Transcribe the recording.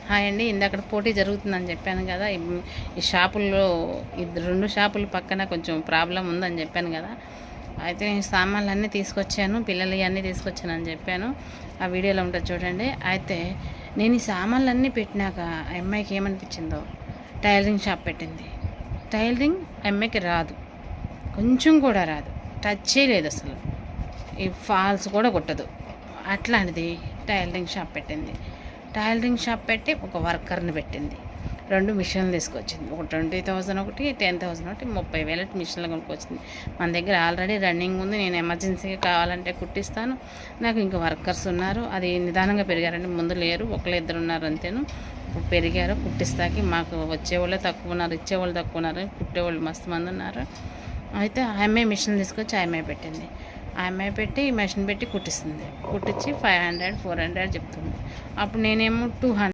Hi అండి. ఇందాక పోటీ జరుగుతుందని చెప్పాను కదా, ఈ షాపుల్లో ఈ 2 షాపుల పక్కన కొంచెం ప్రాబ్లం ఉందని చెప్పాను కదా. అయితే నేను సామాన్లు అన్నీ తీసుకొచ్చాను, పిల్లలు అన్నీ తీసుకొచ్చానని చెప్పాను. ఆ వీడియోలో ఉంటుంది చూడండి. అయితే నేను ఈ సామాన్లు అన్నీ పెట్టినాక ఆ అమ్మాయికి ఏమనిపించిందో టైలరింగ్ షాప్ పెట్టింది. టైలరింగ్ అమ్మాయికి రాదు, కొంచెం కూడా రాదు, టచ్ చేయలేదు అసలు, ఈ ఫాల్స్ కూడా కొట్టదు. అట్లాంటిది టైలరింగ్ షాప్ పెట్టింది. టైలరింగ్ షాప్ పెట్టి ఒక వర్కర్ని పెట్టింది. 2 మిషన్లు తీసుకొచ్చింది. ఒక 20,000 ఒకటి, 10,000 ఒకటి, 30,000 మిషన్లు కొనుక్కొచ్చింది. మన దగ్గర ఆల్రెడీ రన్నింగ్ ఉంది. నేను ఎమర్జెన్సీగా కావాలంటే కుట్టిస్తాను, నాకు ఇంకా వర్కర్స్ ఉన్నారు. అది నిదానంగా పెరిగారండి, ముందు లేరు, 1-2 ఉన్నారు అంతేను. ఇప్పుడు పెరిగారు. కుట్టిస్తాకి మాకు వచ్చేవాళ్ళే తక్కువ ఉన్నారు, ఇచ్చేవాళ్ళు తక్కువ ఉన్నారు, కుట్టేవాళ్ళు మస్తు మంది ఉన్నారు. అయితే ఆ అమ్మాయి మిషన్ తీసుకొచ్చి ఆ అమ్మాయి పెట్టింది. ఆ అమ్మాయి పెట్టి మెషిన్ పెట్టి కుట్టిస్తుంది. కుట్టించి 500, 400 చెప్తుంది. అప్పుడు నేనేమో 200